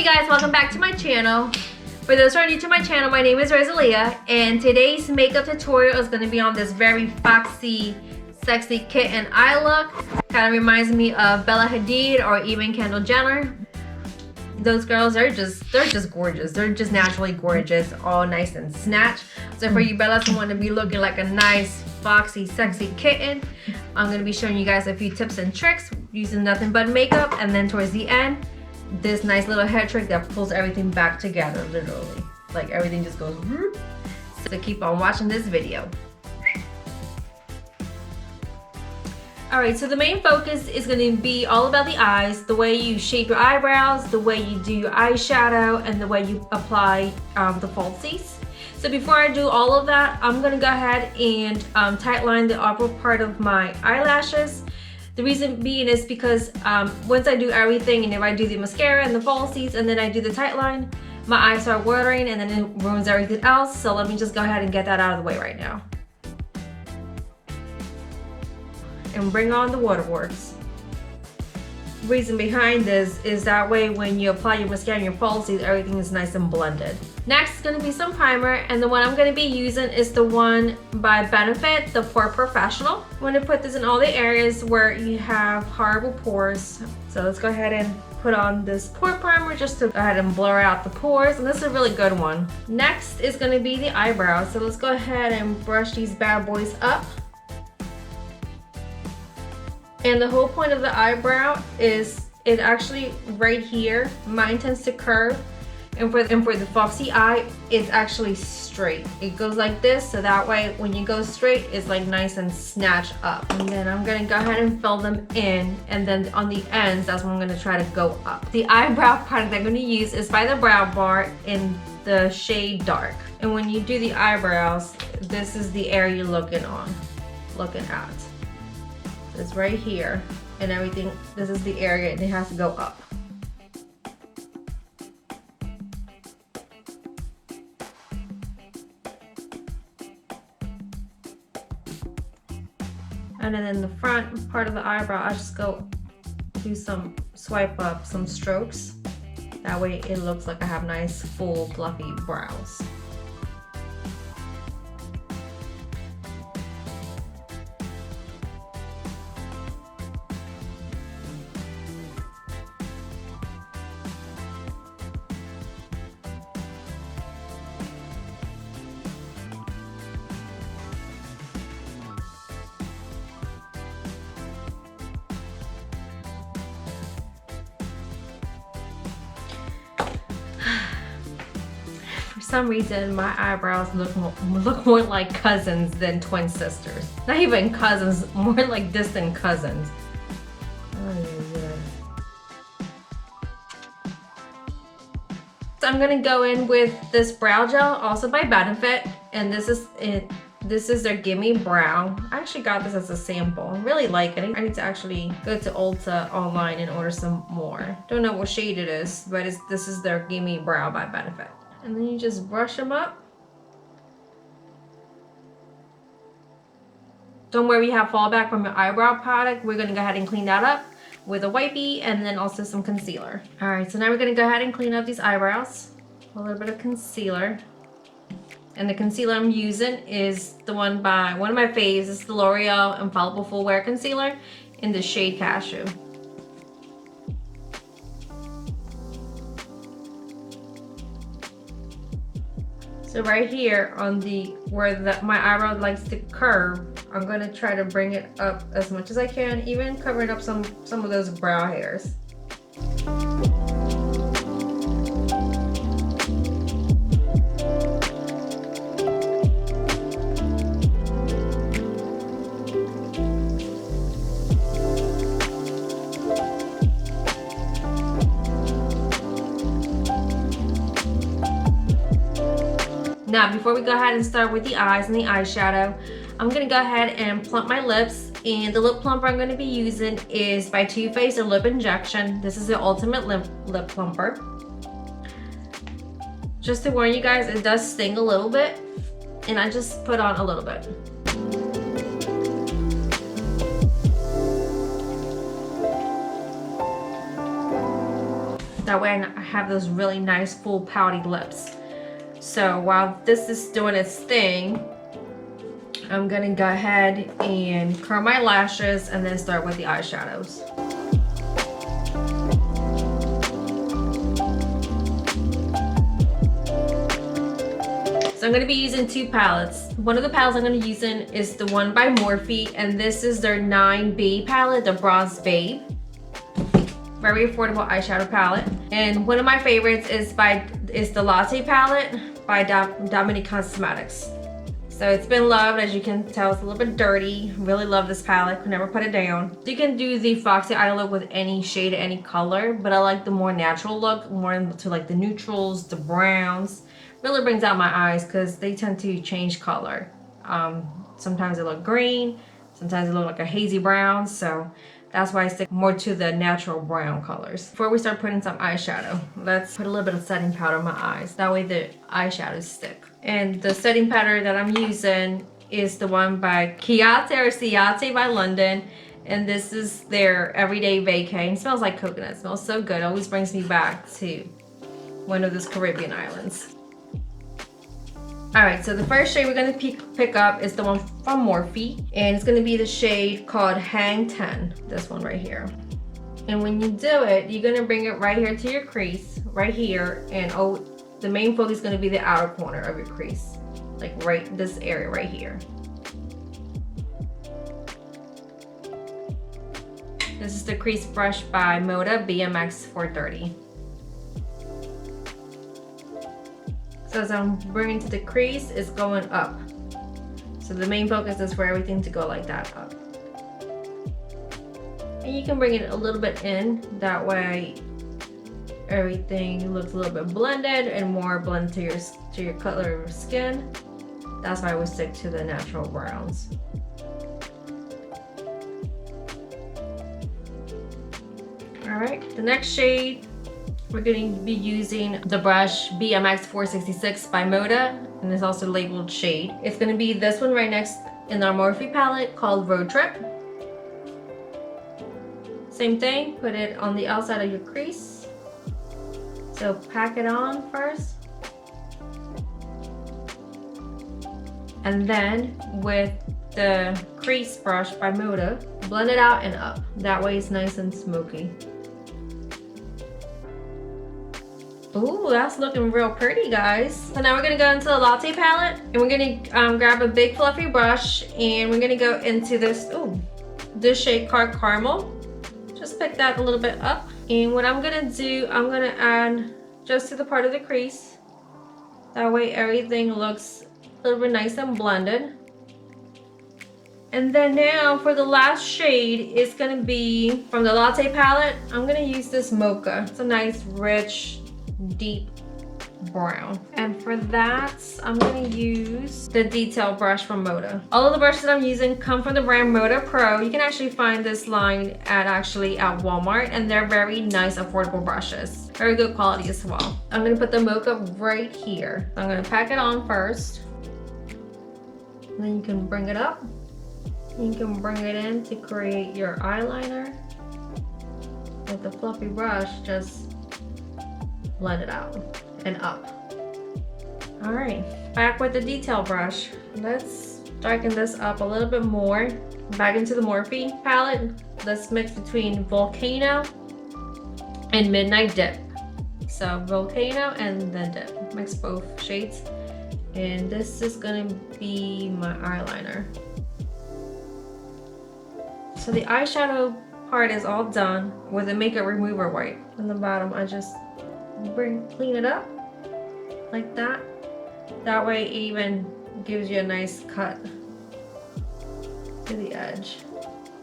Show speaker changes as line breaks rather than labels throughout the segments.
guys, welcome back to my channel. For those who are new to my channel, my name is Rosalia, and today's makeup tutorial is going to be on this very foxy, sexy kitten eye look. Kind of reminds me of Bella Hadid or even Kendall Jenner. Those girls are they're just gorgeous. They're just naturally gorgeous, all nice and snatched. So for you Bellas who want to be looking like a nice, foxy, sexy kitten, I'm going to be showing you guys a few tips and tricks using nothing but makeup, and then towards the end, this nice little hair trick that pulls everything back together, literally. Like everything just goes whoop. So keep on watching this video. Alright, so the main focus is going to be all about the eyes, the way you shape your eyebrows, the way you do your eyeshadow, and the way you apply the falsies. So before I do all of that, I'm going to go ahead and tightline the upper part of my eyelashes. The reason being is because once I do everything, and if I do the mascara and the falsies and then I do the tightline, my eyes start watering and then it ruins everything else. So let me just go ahead and get that out of the way right now. And bring on the waterworks. The reason behind this is that way when you apply your mascara and your falsies, everything is nice and blended. Next is going to be some primer, and the one I'm going to be using is the one by Benefit, the Porefessional. I'm going to put this in all the areas where you have horrible pores. So let's go ahead and put on this pore primer just to go ahead and blur out the pores, and this is a really good one. Next is going to be the eyebrows. So let's go ahead and brush these bad boys up. And the whole point of the eyebrow is it actually right here, mine tends to curve. And for the foxy eye, it's actually straight. It goes like this, so that way when you go straight, it's like nice and snatched up. And then I'm gonna go ahead and fill them in, and then on the ends, that's when I'm gonna try to go up. The eyebrow product I'm gonna use is by the Brow Bar in the shade Dark. And when you do the eyebrows, this is the area you're looking at. It's right here, and everything, this is the area, and it has to go up. And then in the front part of the eyebrow, I just go do some swipe up, some strokes. That way it looks like I have nice, full, fluffy brows. For some reason, my eyebrows look more like cousins than twin sisters. Not even cousins, more like distant cousins. Oh, yeah. So I'm gonna go in with this brow gel, also by Benefit, and this is it. This is their Gimme Brow. I actually got this as a sample. I really like it. I need to actually go to Ulta online and order some more. Don't know what shade it is, but this is their Gimme Brow by Benefit. And then you just brush them up. Don't worry, you have fallback from your eyebrow product. We're gonna go ahead and clean that up with a wipey and then also some concealer. All right, so now we're gonna go ahead and clean up these eyebrows. A little bit of concealer. And the concealer I'm using is the one by one of my faves. It's the Loreal Infallible Full Wear Concealer in the shade Cashew. So right here on where my eyebrow likes to curve, I'm gonna try to bring it up as much as I can, even covering up some of those brow hairs. Now, before we go ahead and start with the eyes and the eyeshadow, I'm gonna go ahead and plump my lips. And the lip plumper I'm gonna be using is by Too Faced, a lip injection. This is the ultimate lip plumper. Just to warn you guys, it does sting a little bit, and I just put on a little bit. That way I have those really nice full pouty lips. So while this is doing its thing, I'm gonna go ahead and curl my lashes and then start with the eyeshadows. So I'm going to be using two palettes. One of the palettes I'm going to be using is the one by Morphe, and this is their 9B palette, the Bronze Babe. Very affordable eyeshadow palette. And one of my favorites is the Latte palette by Domenique Cosmestics. So it's been loved. As you can tell, it's a little bit dirty. Really love this palette. Could never put it down. You can do the Foxy eye look with any shade, any color, but I like the more natural look, more into like the neutrals, the browns. Really brings out my eyes because they tend to change color. Sometimes they look green, sometimes they look like a hazy brown, so that's why I stick more to the natural brown colors. Before we start putting some eyeshadow, let's put a little bit of setting powder on my eyes. That way the eyeshadows stick. And the setting powder that I'm using is the one by Ciate by London. And this is their Everyday Vacay. It smells like coconut. It smells so good. It always brings me back to one of those Caribbean islands. Alright, so the first shade we're going to pick up is the one from Morphe, and it's going to be the shade called Hang 10, this one right here. And when you do it, you're going to bring it right here to your crease, right here, and the main focus is going to be the outer corner of your crease, like right this area right here. This is the crease brush by Moda BMX 430. So as I'm bringing to the crease, it's going up. So the main focus is for everything to go like that up. And you can bring it a little bit in, that way everything looks a little bit blended and more blended to your color of your skin. That's why I would stick to the natural browns. Alright, the next shade, we're going to be using the brush BMX 466 by Moda, and it's also labeled shade. It's going to be this one right next in our Morphe palette called Road Trip. Same thing, put it on the outside of your crease. So pack it on first. And then with the crease brush by Moda, blend it out and up. That way it's nice and smoky. Ooh, that's looking real pretty, guys. So now we're gonna go into the Latte palette, and we're gonna grab a big fluffy brush, and we're gonna go into this shade called Caramel. Just pick that a little bit up. And what I'm gonna do, I'm gonna add just to the part of the crease. That way everything looks a little bit nice and blended. And then now for the last shade, it's gonna be from the Latte palette. I'm gonna use this Mocha. It's a nice, rich, deep brown. And for that, I'm gonna use the detail brush from Moda. All of the brushes I'm using come from the brand Moda Pro. You can actually find this line at Walmart, and they're very nice, affordable brushes. Very good quality as well. I'm gonna put the Mocha right here. I'm gonna pack it on first. And then you can bring it up. You can bring it in to create your eyeliner. With the fluffy brush, just blend it out and up. All right, back with the detail brush. Let's darken this up a little bit more. Back into the Morphe palette. Let's mix between Volcano and Midnight Dip. So Volcano and then Dip. Mix both shades. And this is gonna be my eyeliner. So the eyeshadow part is all done with the makeup remover wipe. On the bottom, I just clean it up like that. That way it even gives you a nice cut to the edge.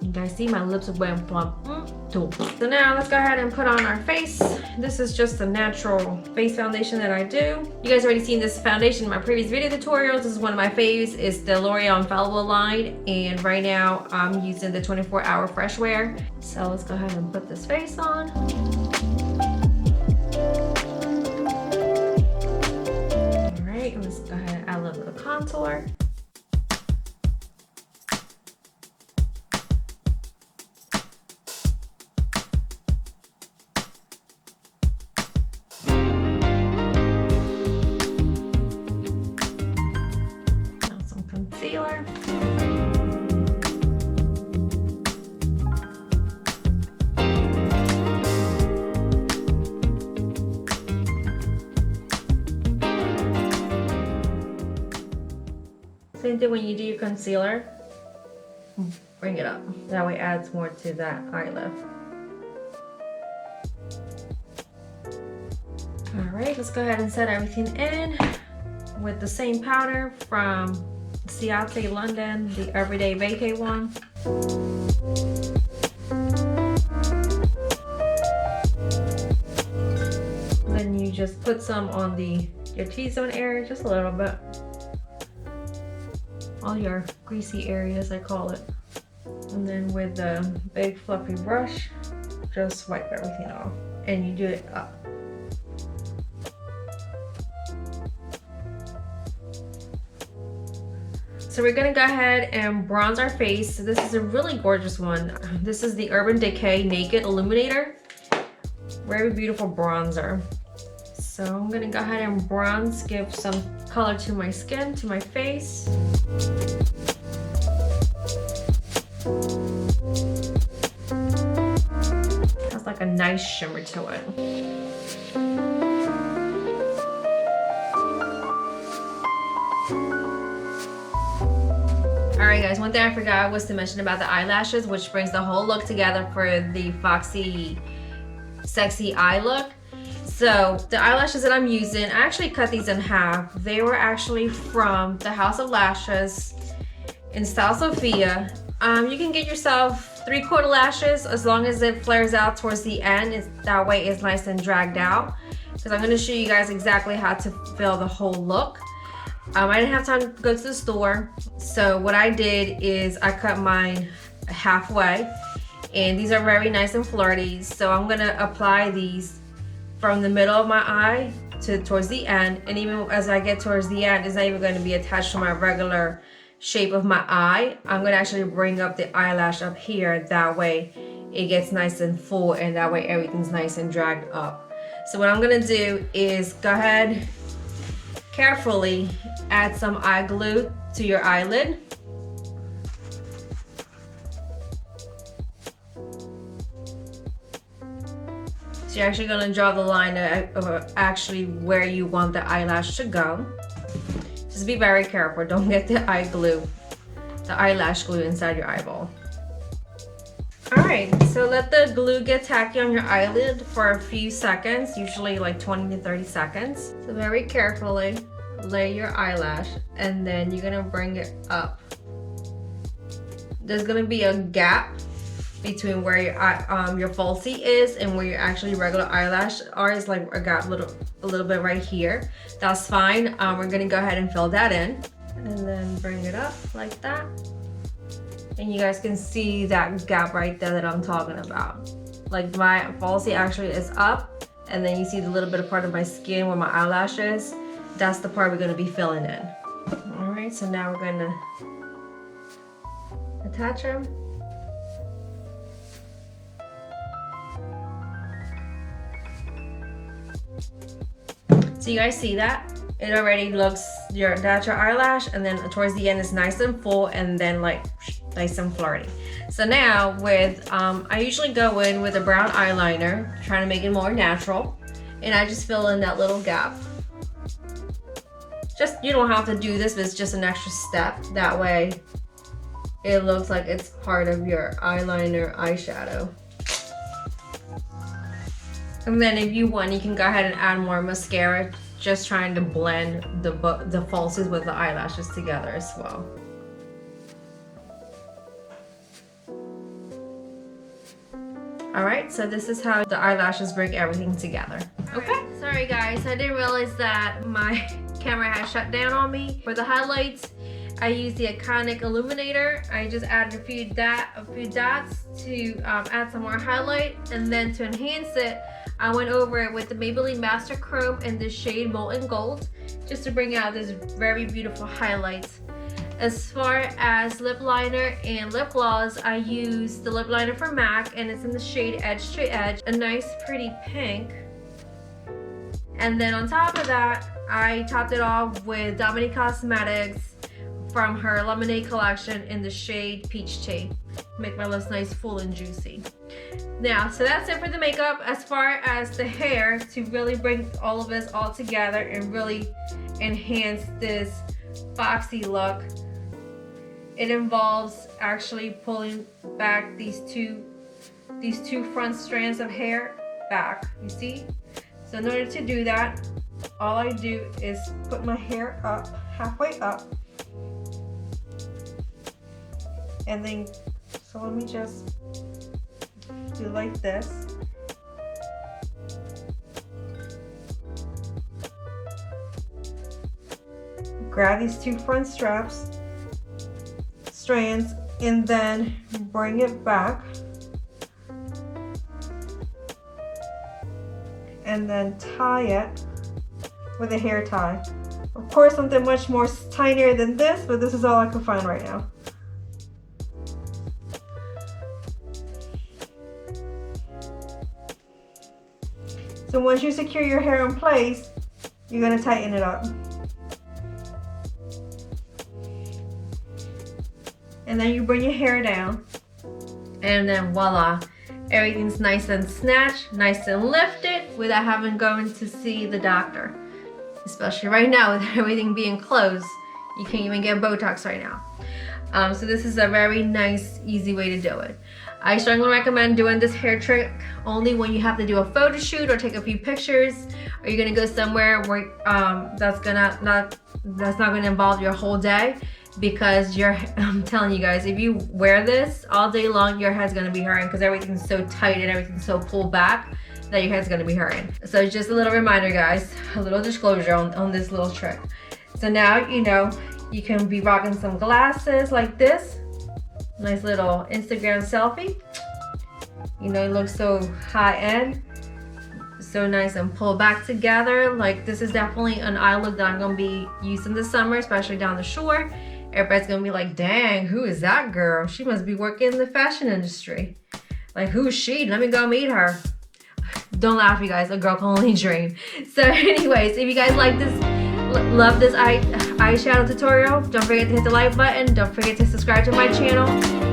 You guys see my lips are wearing plump. So now let's go ahead and put on our face. This is just a natural face foundation that I do. You guys already seen this foundation in my previous video tutorials. This is one of my faves. It's the L'Oreal Infallible line, and right now I'm using the 24-hour Freshwear. So let's go ahead and put this face on. Alright, let's go ahead and add a little bit of contour. concealer. Same thing when you do your concealer, bring it up. That way it adds more to that eye lift. Alright, let's go ahead and set everything in with the same powder from Ciate London, the Everyday Vacay one. Then you just put some on your T-zone area, just a little bit. All your greasy areas, I call it. And then with the big fluffy brush, just wipe everything off. And you do it up. So we're gonna go ahead and bronze our face. So this is a really gorgeous one. This is the Urban Decay Naked Illuminator. Very beautiful bronzer. So I'm gonna go ahead and bronze, give some color to my skin, to my face. Has like a nice shimmer to it. Alright guys, one thing I forgot was to mention about the eyelashes, which brings the whole look together for the Foxy sexy eye look. So the eyelashes that I'm using, I actually cut these in half. They were actually from the House of Lashes in Style Sophia. You can get yourself 3/4 lashes as long as it flares out towards the end. That way it's nice and dragged out. Because I'm going to show you guys exactly how to fill the whole look. I didn't have time to go to the store. So what I did is I cut mine halfway. And these are very nice and flirty. So I'm going to apply these from the middle of my eye towards the end, and even as I get towards the end, it's not even going to be attached to my regular shape of my eye. I'm going to actually bring up the eyelash up here. That way it gets nice and full, and that way everything's nice and dragged up. So what I'm going to do is go ahead, carefully add some eye glue to your eyelid. So you're actually going to draw the line of actually where you want the eyelash to go. Just be very careful. Don't get the eyelash glue inside your eyeball. Alright, so let the glue get tacky on your eyelid for a few seconds, usually like 20 to 30 seconds. So very carefully lay your eyelash, and then you're going to bring it up. There's going to be a gap between where your falsie is and where your actually regular eyelash are. Is like a gap a little bit right here. That's fine. We're gonna go ahead and fill that in, and then bring it up like that, and you guys can see that gap right there that I'm talking about. Like my falsie actually is up, and then you see the little bit of part of my skin where my eyelash is. That's the part we're gonna be filling in. All right, so now we're gonna attach them. So you guys see that? It already looks, that's your eyelash, and then towards the end it's nice and full, and then like nice and flirty. So now with, I usually go in with a brown eyeliner, trying to make it more natural, and I just fill in that little gap. Just, you don't have to do this, but it's just an extra step. That way it looks like it's part of your eyeliner eyeshadow. And then if you want, you can go ahead and add more mascara, just trying to blend the falsies with the eyelashes together as well. Alright, so this is how the eyelashes bring everything together. Okay, sorry guys, I didn't realize that my camera had shut down on me. For the highlights, I used the iconic Illuminator. I just added a few dots to add some more highlight, and then to enhance it, I went over it with the Maybelline Master Chrome in the shade Molten Gold, just to bring out this very beautiful highlights. As far as lip liner and lip gloss, I used the lip liner from MAC, and it's in the shade Edge to Edge, a nice pretty pink. And then on top of that, I topped it off with Domenique Cosmetics from her Lemonade collection in the shade Peach Tea. Make my lips nice, full, and juicy. Now, so that's it for the makeup. As far as the hair, to really bring all of this all together and really enhance this Foxy look, it involves actually pulling back these two front strands of hair back, you see? So in order to do that, all I do is put my hair up, halfway up, and then, so let me just do like this. Grab these two front strands, and then bring it back. And then tie it with a hair tie. Of course, something much more tinier than this, but this is all I can find right now. So once you secure your hair in place, you're going to tighten it up. And then you bring your hair down, and then voila, everything's nice and snatched, nice and lifted without having going to see the doctor. Especially right now with everything being closed, you can't even get Botox right now. So this is a very nice, easy way to do it. I strongly recommend doing this hair trick only when you have to do a photo shoot or take a few pictures, or you're gonna go somewhere where that's not gonna involve your whole day. Because I'm telling you guys, if you wear this all day long, your head's gonna be hurting because everything's so tight and everything's so pulled back that your head's gonna be hurting. So just a little reminder, guys, a little disclosure on this little trick. So now you know you can be rocking some glasses like this. Nice little Instagram selfie. You know, it looks so high end. So nice and pulled back together. Like, this is definitely an eye look that I'm gonna be using this summer, especially down the shore. Everybody's gonna be like, dang, who is that girl? She must be working in the fashion industry. Like, who is she? Let me go meet her. Don't laugh, you guys, a girl can only dream. So anyways, if you guys like this, love this eyeshadow tutorial, don't forget to hit the like button. Don't forget to subscribe to my channel.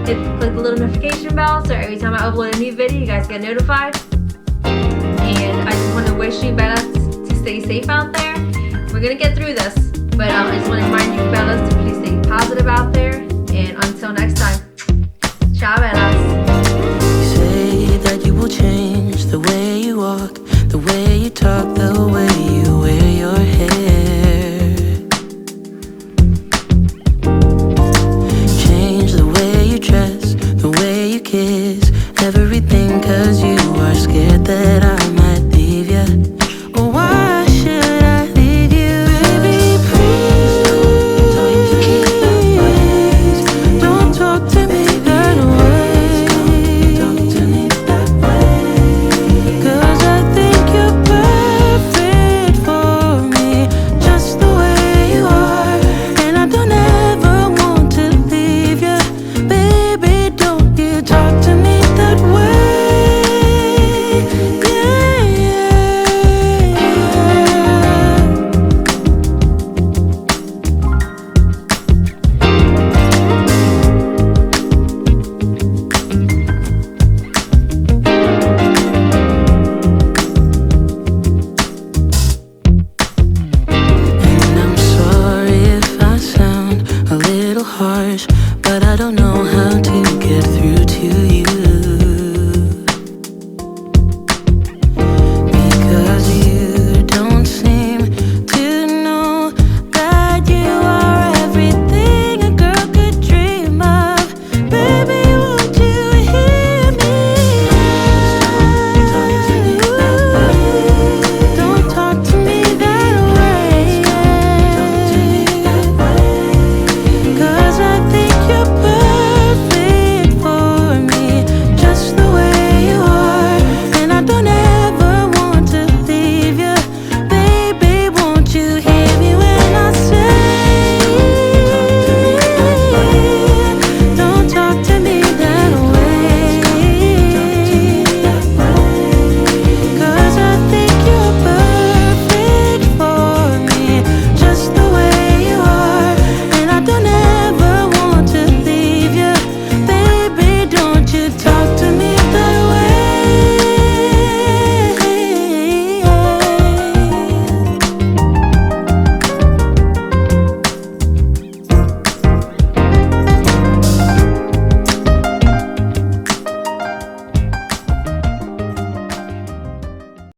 Click the little notification bell so every time I upload a new video, you guys get notified. And I just want to wish you better to stay safe out there. We're gonna get through this, but I just want to remind you fellas to please stay positive